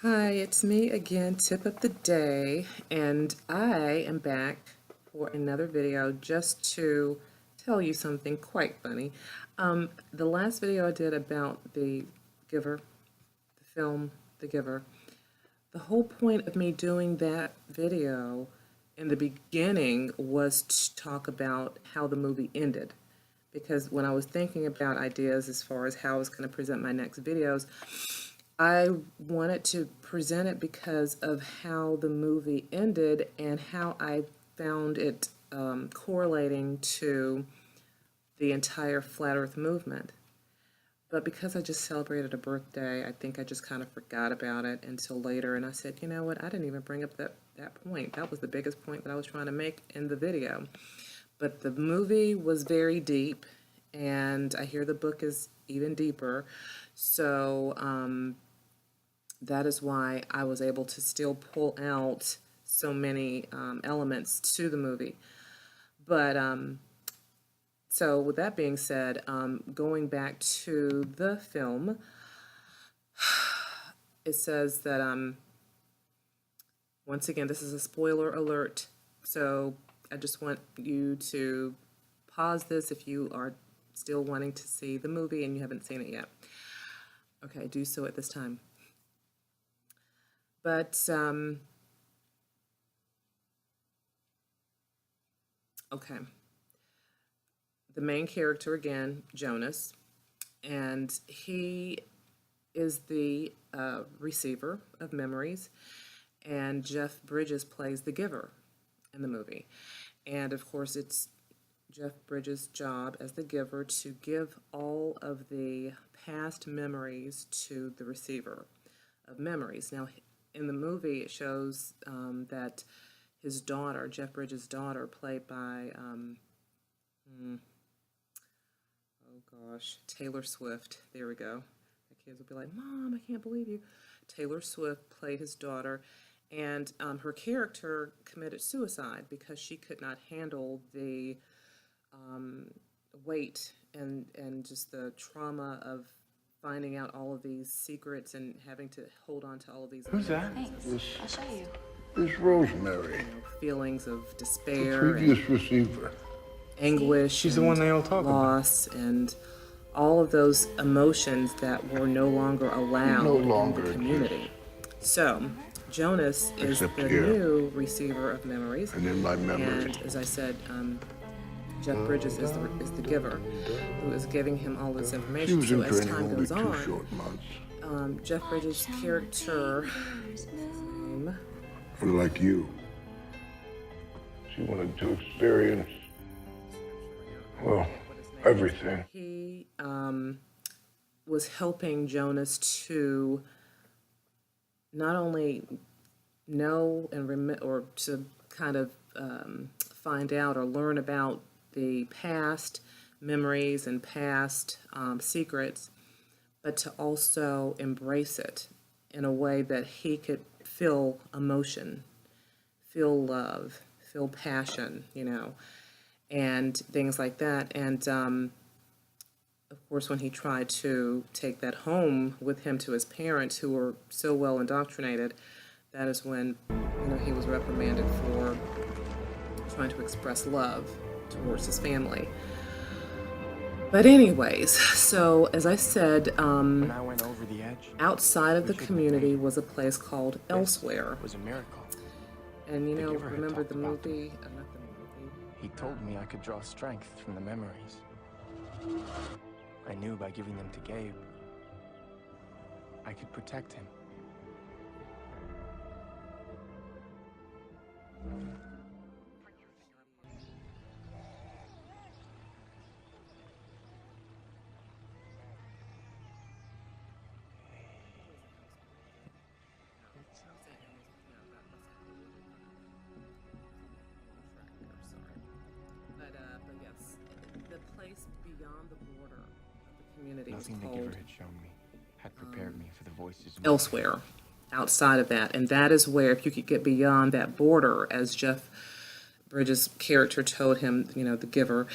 Hi, it's me again, tip of the day, and I am back for another video just to tell you something quite funny. The last video I did about The Giver, the film The Giver, the whole point of me doing that video in the beginning was to talk about how the movie ended. Because when I was thinking about ideas as far as how I was going to present my next videos, I wanted to present it because of how the movie ended and how I found it correlating to the entire Flat Earth movement. But because I just celebrated a birthday, I think I just kind of forgot about it until later. And I said, you know what, I didn't even bring up that point. That was the biggest point that I was trying to make in the video. But the movie was very deep, and I hear the book is even deeper. So that is why I was able to still pull out so many elements to the movie. But so with that being said, going back to the film, it says that once again, this is a spoiler alert. So I just want you to pause this if you are still wanting to see the movie and you haven't seen it yet. Okay, do so at this time. But, okay. The main character, again, Jonas, and he is the receiver of memories, and Jeff Bridges plays the giver in the movie. And, of course, it's Jeff Bridges' job as the giver to give all of the past memories to the receiver of memories. Now, in the movie, it shows that his daughter, Jeff Bridges' daughter, played by, oh gosh, Taylor Swift. There we go. The kids will be like, Mom, I can't believe you. Taylor Swift played his daughter, and her character committed suicide because she could not handle the weight and just the trauma of finding out all of these secrets and having to hold on to all of these. Who's that? Thanks. I'll show you. This Rosemary, feelings of the despair previous and receiver. anguish. She's the one they all talk about. Loss and all of those emotions that were no longer allowed No in longer the community. So Jonas is Except the here. new receiver of memories. And in my memory. And as I said, Jeff Bridges is the giver, who is giving him all this She information. was So in as training time only goes 2 on, short months. Jeff Bridges' character name, Like you. She wanted to experience, well, everything. he was helping Jonas to not only know and or to kind of find out or learn about the past memories and past secrets, but to also embrace it in a way that he could feel emotion, feel love, feel passion, and things like that. And of course, when he tried to take that home with him to his parents, who were so well indoctrinated, that is when he was reprimanded for trying to express love towards his family. But anyways, so as I said, When I went over the edge, outside of the we shouldn't community think. was a place called Elsewhere. It was a miracle. And The giver had remember talked the about them. movie? Not the movie. He told me I could draw strength from the memories. I knew by giving them to Gabe, I could protect him. But yes, the place beyond the border of the community was Nothing the giver called had shown me had prepared me for the voices in my Elsewhere, outside of that. And that is where, if you could get beyond that border, as Jeff Bridges' character told him, the giver,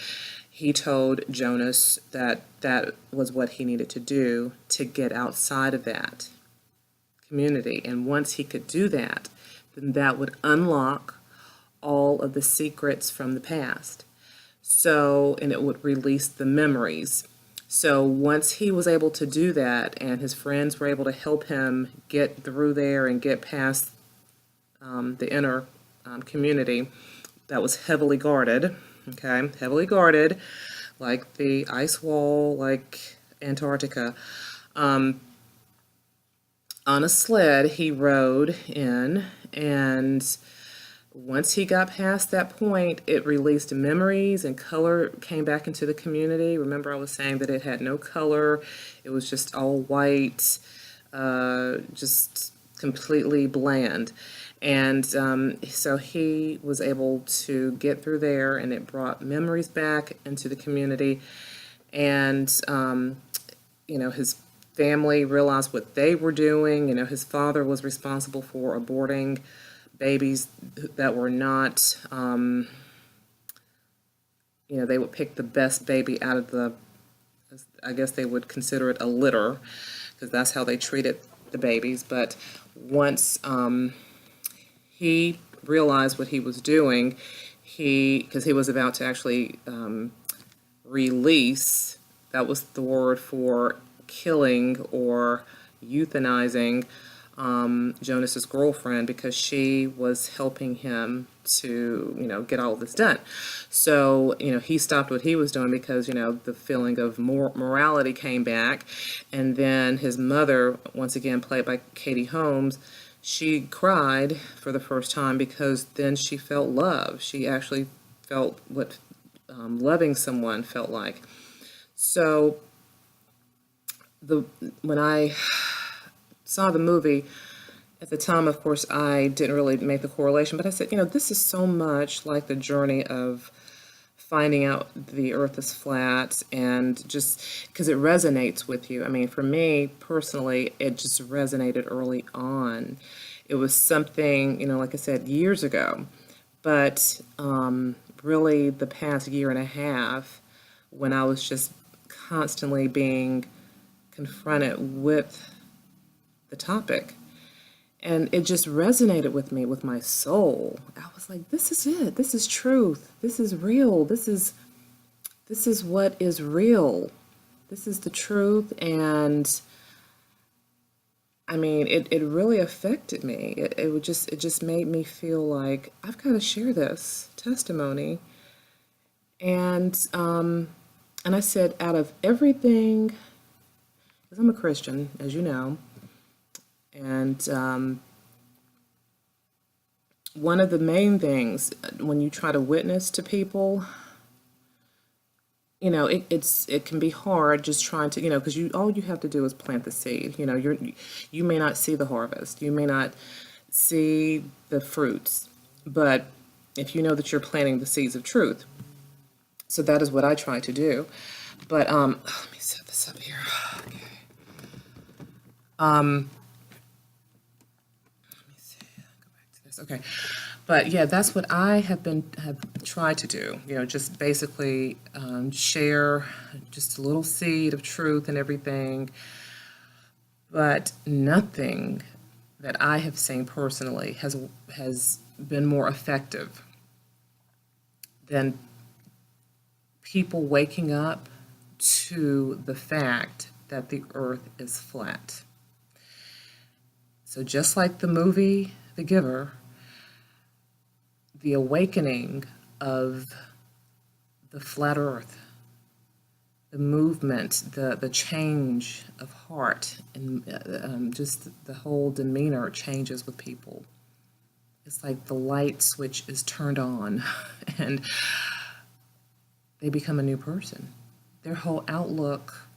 he told Jonas that that was what he needed to do to get outside of that community. And once he could do that, then that would unlock all of the secrets from the past. So, and it would release the memories. So once he was able to do that, and his friends were able to help him get through there and get past the inner community that was heavily guarded, okay, heavily guarded, like the ice wall, like Antarctica. On a sled, he rode in, and once he got past that point, it released memories and color came back into the community. Remember, I was saying that it had no color. It was just all white, just completely bland. And so he was able to get through there, and it brought memories back into the community. And, his family realized what they were doing. His father was responsible for aborting babies that were not, they would pick the best baby out of the, I guess they would consider it a litter, because that's how they treated the babies. But once he realized what he was doing, because he was about to actually release, that was the word for killing or euthanizing Jonas's girlfriend, because she was helping him to, get all of this done. So, he stopped what he was doing because, the feeling of morality came back. And then his mother, once again played by Katie Holmes, she cried for the first time because then she felt love. She actually felt what loving someone felt like. So when I saw the movie, at the time, of course, I didn't really make the correlation, but I said, this is so much like the journey of finding out the earth is flat, and just because it resonates with you. I mean, for me personally, it just resonated early on. It was something, like I said, years ago, but really the past year and a half, when I was just constantly being confronted with the topic. And it just resonated with me, with my soul. I was like, this is it. This is truth. This is real. This is what is real. This is the truth. And I mean, it really affected me. It just made me feel like I've got to share this testimony. And I said, out of everything, because I'm a Christian, as you know, and one of the main things when you try to witness to people, it can be hard just trying to, because all you have to do is plant the seed. You may not see the harvest, you may not see the fruits, but if you know that you're planting the seeds of truth. So that is what I try to do. But let me set this up here. Okay. Okay, but yeah, that's what I have tried to do. Just basically share just a little seed of truth and everything. But nothing that I have seen personally has been more effective than people waking up to the fact that the earth is flat. So just like the movie The Giver, the awakening of the flat earth, the movement, the change of heart, and just the whole demeanor changes with people. It's like the light switch is turned on and they become a new person. Their whole outlook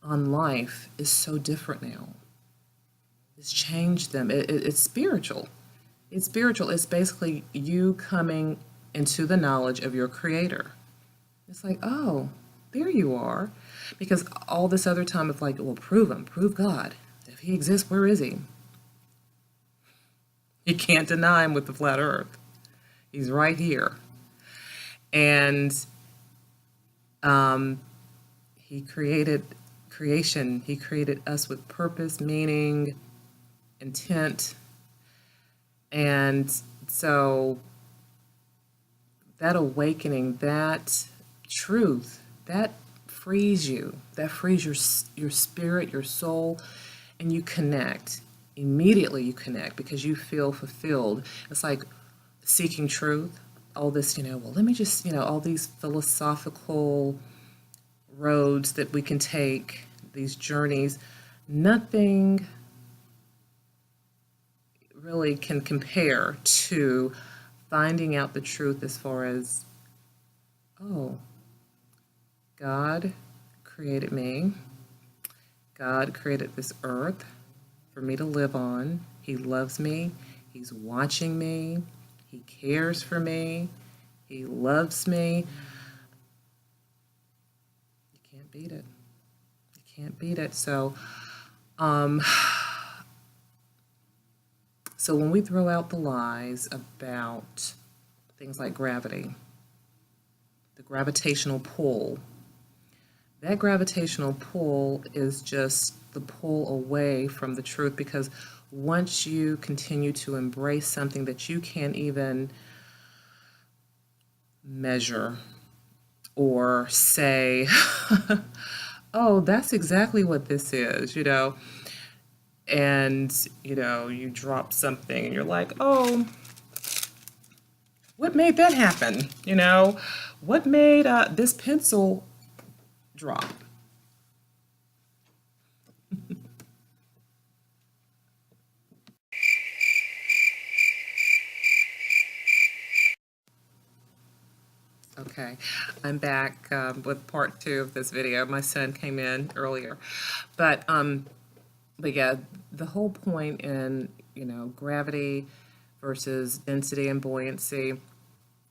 on life is so different now. It's changed them. It's spiritual. It's spiritual. It's basically you coming into the knowledge of your Creator. It's like, oh, there you are. Because all this other time it's like, well, prove Him, prove God. If He exists, where is He? You can't deny Him with the flat earth. He's right here. And He created creation. He created us with purpose, meaning, intent. And so that awakening, that truth, that frees you, that frees your spirit, your soul, and you connect. Immediately you connect because you feel fulfilled. It's like seeking truth, all this, well, let me just, all these philosophical roads that we can take, these journeys, nothing really can compare to finding out the truth as far as, oh, God created me. God created this earth for me to live on. He loves me. He's watching me. He cares for me. He loves me. You can't beat it. You can't beat it. So when we throw out the lies about things like gravity, the gravitational pull, that gravitational pull is just the pull away from the truth, because once you continue to embrace something that you can't even measure or say, oh, that's exactly what this is, and, you drop something and you're like, oh, what made that happen? What made this pencil drop? Okay, I'm back with part 2 of this video. My son came in earlier, but yeah, the whole point in gravity versus density and buoyancy.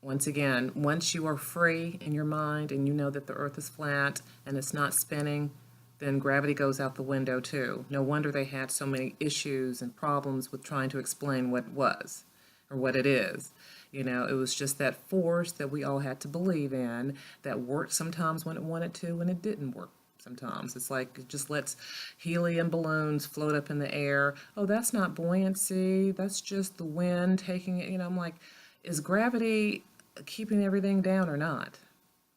Once again, once you are free in your mind and you know that the Earth is flat and it's not spinning, then gravity goes out the window too. No wonder they had so many issues and problems with trying to explain what it was or what it is. It was just that force that we all had to believe in that worked sometimes when it wanted to, and it didn't work sometimes. It's like it just lets helium balloons float up in the air. Oh, that's not buoyancy. That's just the wind taking it. I'm like, is gravity keeping everything down or not?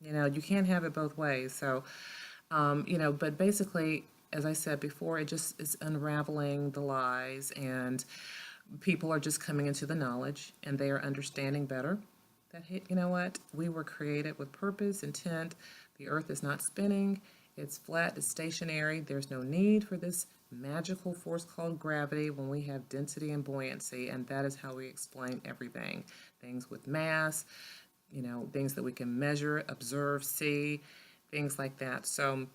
You can't have it both ways. So, but basically, as I said before, it just is unraveling the lies, and people are just coming into the knowledge, and they are understanding better that, hey, you know what? We were created with purpose, intent. The earth is not spinning. It's flat, it's stationary. There's no need for this magical force called gravity when we have density and buoyancy, and that is how we explain everything. Things with mass, things that we can measure, observe, see, things like that. So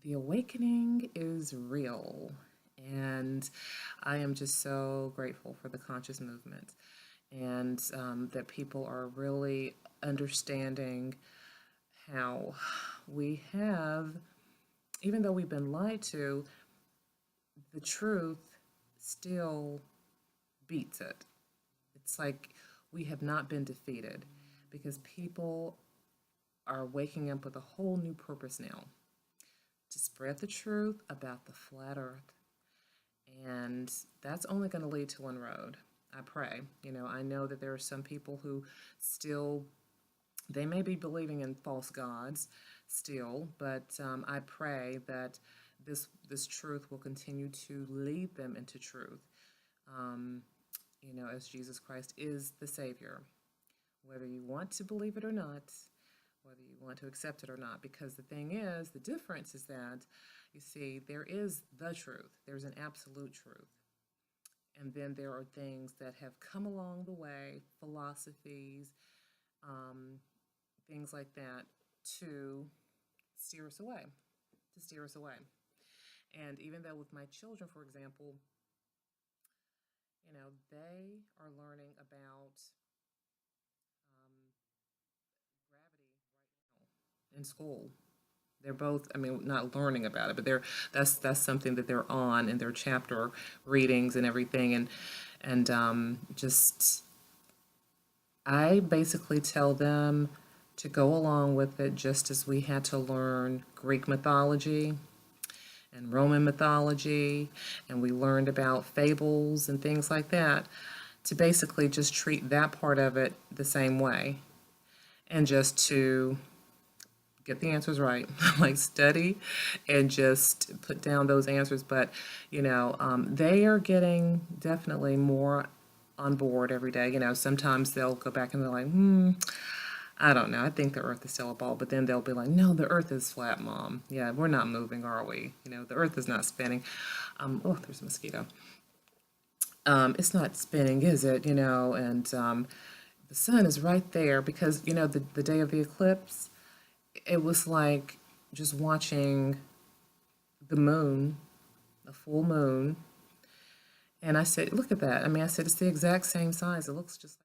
the awakening is real, and I am just so grateful for the conscious movement, and that people are really understanding how we have, even though we've been lied to, the truth still beats it. It's like we have not been defeated, because people are waking up with a whole new purpose now to spread the truth about the flat earth. And that's only going to lead to one road. I pray. I know that there are some people who still, they may be believing in false gods still, but I pray that this truth will continue to lead them into truth. As Jesus Christ is the Savior, whether you want to believe it or not, whether you want to accept it or not. Because the thing is, the difference is that, you see, there is the truth. There's an absolute truth. And then there are things that have come along the way, philosophies, things like that, to steer us away, And even though with my children, for example, they are learning about gravity right now in school. They're both, not learning about it, but that's something that they're on in their chapter readings and everything, and just I basically tell them to go along with it, just as we had to learn Greek mythology and Roman mythology, and we learned about fables and things like that, to basically just treat that part of it the same way, and just to get the answers right, like study and just put down those answers. But, you know, they are getting definitely more on board every day. You know, sometimes they'll go back and they're like, I don't know, I think the earth is still a ball. But then they'll be like, no, the earth is flat, Mom. Yeah, we're not moving, are we? You know, the earth is not spinning. Oh, there's a mosquito. It's not spinning, is it? You know, and the sun is right there, because, you know, the day of the eclipse, it was like just watching the moon, the full moon. And I said, look at that. I mean, I said, it's the exact same size. It looks just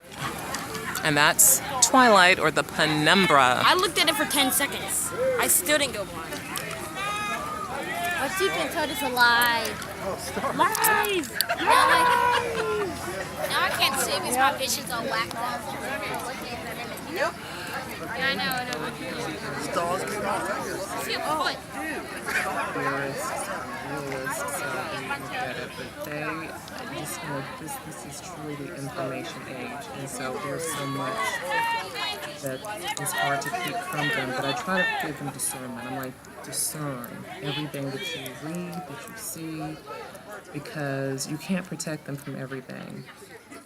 like... And that's twilight, or the penumbra. I looked at it for 10 seconds. I still didn't go blind. But you can tell it's alive. Lies! Now I can't see because my vision's all whacked out. Yeah, I know. See a foot. Theorists, realists, look at it, but they just, you know, this is truly the information age, and so there's so much that is hard to keep from them. But I try to give them discernment. I'm like, discern everything that you read, that you see, because you can't protect them from everything.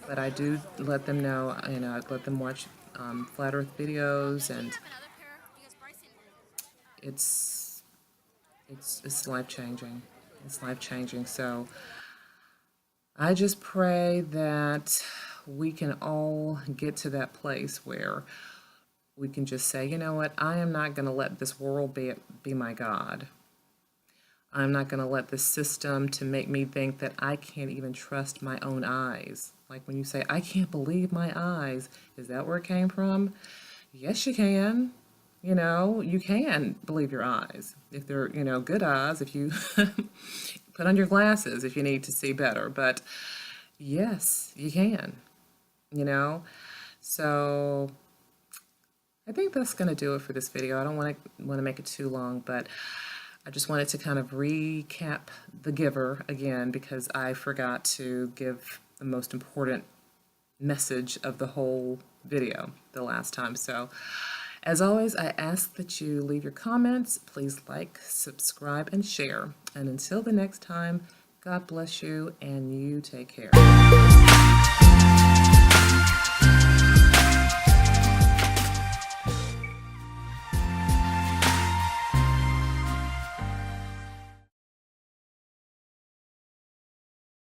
But I do let them know, you know, I let them watch flat Earth videos, and it's life-changing. It's life-changing. So I just pray that we can all get to that place where we can just say, you know what, I am not going to let this world be my God. I'm not going to let this system to make me think that I can't even trust my own eyes. Like when you say, I can't believe my eyes, is that where it came from? Yes, you can. You know, you can believe your eyes. If they're, you know, good eyes, if you put on your glasses if you need to see better. But yes, you can, you know. So I think that's going to do it for this video. I don't want to make it too long, but I just wanted to kind of recap the giver again, because I forgot to give the most important message of the whole video the last time. So as always, I ask that you leave your comments. Please like, subscribe, and share. And until the next time, God bless you, and you take care.